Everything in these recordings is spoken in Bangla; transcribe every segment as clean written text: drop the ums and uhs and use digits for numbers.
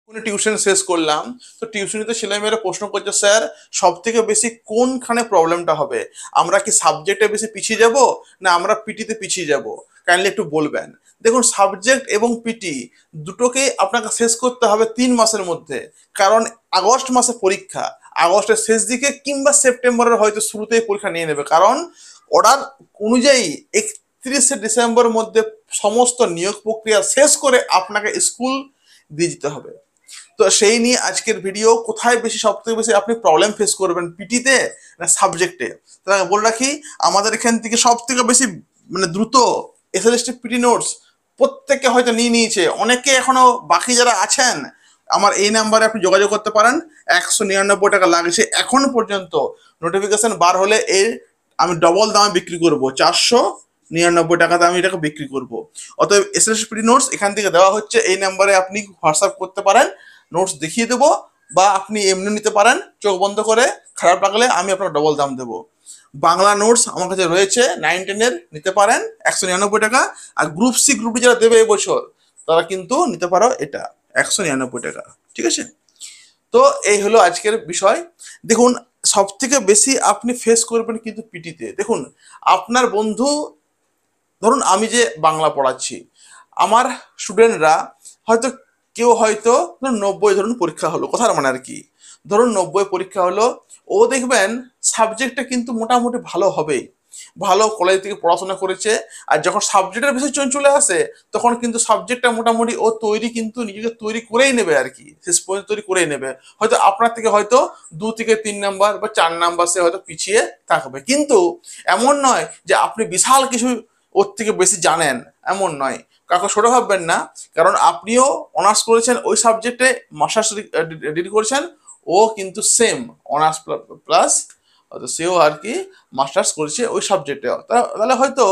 টিউশন শেষ করলাম, তো টিউশনিতে ছেলেমেয়েরা প্রশ্ন করছে, স্যার সব থেকে বেশি কোনখানে প্রবলেমটা হবে, আমরা কি সাবজেক্টে বেশি পিছিয়ে যাব না আমরা পিটিতে পিছিয়ে যাব, কাইন্ডলি একটু বলবেন। দেখুন, সাবজেক্ট এবং পিটি দুটোকেই আপনাকে শেষ করতে হবে 3 মাসের মধ্যে, কারণ আগস্ট মাসে পরীক্ষা, আগস্টের শেষ দিকে কিংবা সেপ্টেম্বরের হয়তো শুরুতেই পরীক্ষা নিয়ে নেবে, কারণ অর্ডার অনুযায়ী 31শে ডিসেম্বরের মধ্যে সমস্ত নিয়োগ প্রক্রিয়া শেষ করে আপনাকে স্কুল দিয়ে দিতে হবে। তো সেই নিয়ে আজকের ভিডিও, কোথায় বেশি সব থেকে বেশি আপনি প্রবলেম ফেস করবেন, পিটিতে না সাবজেক্টে। তাহলে বলে রাখি, আমাদের এখান থেকে সব থেকে বেশি মানে দ্রুত এসএলএসটি পিটি নোটস প্রত্যেকে হয়তো নিয়ে নিয়েছে, অনেকে এখনো বাকি যারা আছেন আমার এই নাম্বারে আপনি যোগাযোগ করতে পারেন। 199 টাকা লাগছে এখন পর্যন্ত, নোটিফিকেশন বার হলে এর আমি ডবল দামে বিক্রি করব, 499 টাকাতে আমি এটাকে বিক্রি করব। অতএব এসএসপি নোটস এখান থেকে দেওয়া হচ্ছে, এই নাম্বারে আপনি হোয়াটসঅ্যাপ করতে পারেন, নোটস দেখিয়ে দেবো, বা আপনি এমনি নিতে পারেন চোখ বন্ধ করে, খারাপ লাগলে আমি আপনার ডবল দাম দেবো। বাংলা নোটস আমার কাছে রয়েছে 9-10-এর, নিতে পারেন 199 টাকা। আর গ্রুপ সি গ্রুপ ডি যারা দেবে এবছর তারা কিন্তু নিতে পারো এটা 199 টাকা, ঠিক আছে। তো এই হলো আজকের বিষয়। দেখুন, সব থেকে বেশি আপনি ফেস করবেন কিন্তু পিটিতে। দেখুন, আপনার বন্ধু, ধরুন আমি যে বাংলা পড়াচ্ছি, আমার স্টুডেন্টরা হয়তো কেউ হয়তো ধরুন 90 ধরুন পরীক্ষা হলো, কথার মানে আর কি, ধরুন 90 পরীক্ষা হলো, ও দেখবেন সাবজেক্টটা কিন্তু মোটামুটি ভালো হবেই, ভালো কলেজ থেকে পড়াশোনা করেছে। আর যখন সাবজেক্টের বেশি চলে আসে, তখন কিন্তু সাবজেক্টটা মোটামুটি ও তৈরি কিন্তু নিজেকে তৈরি করেই নেবে আর কি, শেষ পর্যন্ত তৈরি করেই নেবে। হয়তো আপনার থেকে হয়তো 2 থেকে 3 নাম্বার বা 4 নাম্বার সে হয়তো পিছিয়ে থাকবে, কিন্তু এমন নয় যে আপনি বিশাল কিছু ওর থেকে বেশি জানেন, এমন নয়। কাউকে ছোট ভাববেন না, কারণ আপনিও অনার্স করেছেন ওই সাবজেক্টে, মাস্টার্স ডিগ্রি করেছেন, ও কিন্তু সেম অনার্স প্লাস হয়তো সেও আর কি মাস্টার্স করেছে ওই সাবজেক্টে। তাহলে হয়তো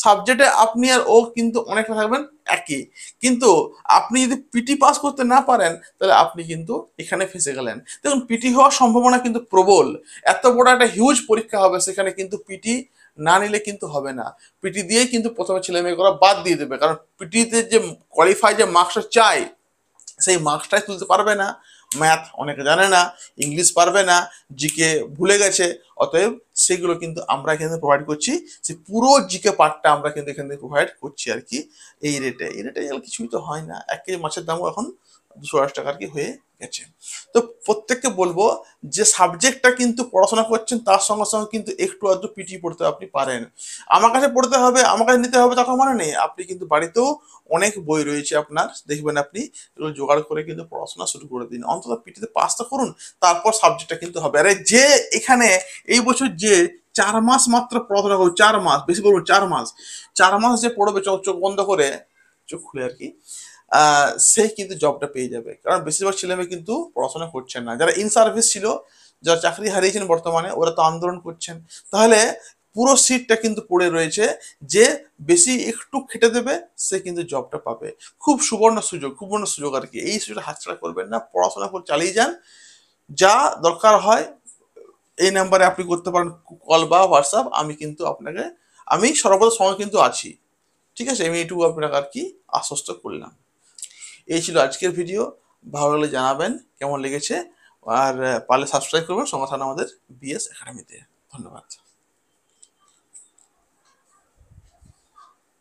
সাবজেক্টে আপনি আর ও কিন্তু অনেকটা থাকবেন একই, কিন্তু আপনি যদি পিটি পাস করতে না পারেন তাহলে আপনি কিন্তু এখানে ফেসে গেলেন। দেখুন, পিটি হওয়ার সম্ভাবনা কিন্তু প্রবল, এত বড় একটা হিউজ পরীক্ষা হবে, সেখানে কিন্তু পিটি না নিলে কিন্তু হবে না। পিটি দিয়েই কিন্তু প্রথমে ছেলে মেয়েগুলো বাদ দিয়ে দেবে, কারণ পিটিতে যে কোয়ালিফাই যে মার্কসটা চাই সেই মার্কসটাই তুলতে পারবে না। ম্যাথ অনেকে জানে না, ইংলিশ পারবে না, জিকে ভুলে গেছে। অতএব সেগুলো কিন্তু আমরা এখানে প্রোভাইড করছি, সে পুরো জিকে পার্টটা আমরা কিন্তু এখান থেকে প্রোভাইড করছি আর কি। এই রেটে গেলে কিছুই তো হয় না, 1 কেজি মাছের দামও এখন 280 টাকা আর কি হয়ে গেছে। তো প্রত্যেককে বলবো যে সাবজেক্টটা কিন্তু পড়াশোনা করছেন তার সঙ্গে সঙ্গে কিন্তু একটু আধটু পিটি পড়তে আপনি পারেন। আমার কাছে পড়তে হবে, আমার কাছে নিতে হবে তখন মানে নেই, আপনি কিন্তু বাড়িতেও অনেক বই রয়েছে আপনার, দেখবেন আপনি এগুলো জোগাড় করে কিন্তু পড়াশোনা শুরু করে দিন, অন্তত পিটিতে পাসটা করুন, তারপর সাবজেক্টটা কিন্তু হবে। আরে যে এখানে এই বছর যে 4 মাস মাত্র পড়াশোনা করবে, 4 মাস, বেশি বলবো 4 মাস, 4 মাস যে পড়বে চোখ চোখ বন্ধ করে, চোখ খুলে আর কি, সে কিন্তু জবটা পেয়ে যাবে। কারণ বেশিরভাগ ছেলে মেয়ে কিন্তু পড়াশোনা করছেন না, যারা ইন সার্ভিস ছিল, যারা চাকরি হারিয়েছেন বর্তমানে, ওরা তো আন্দোলন করছেন। তাহলে পুরো সিটটা কিন্তু পড়ে রয়েছে, যে বেশি একটু খেটে দেবে সে কিন্তু জবটা পাবে। খুব সুবর্ণ সুযোগ আর কি, এই সুযোগটা হাতছাড়া করবেন না, পড়াশোনা করে চালিয়ে যান। যা দরকার হয় এই নাম্বারে আপনি করতে পারেন কল বা হোয়াটসঅ্যাপ, আমি কিন্তু আপনাকে, আমি সর্বদা সময় কিন্তু আছি, ঠিক আছে। আমি এইটুকু আপনাকে আর কি আশ্বস্ত করলাম। এই ছিল আজকের ভিডিও, ভালো লাগলে জানাবেন কেমন লেগেছে, আর পারলে সাবস্ক্রাইব করবেন সঙ্গে থাকুন আমাদের বিএস একাডেমিতে। ধন্যবাদ।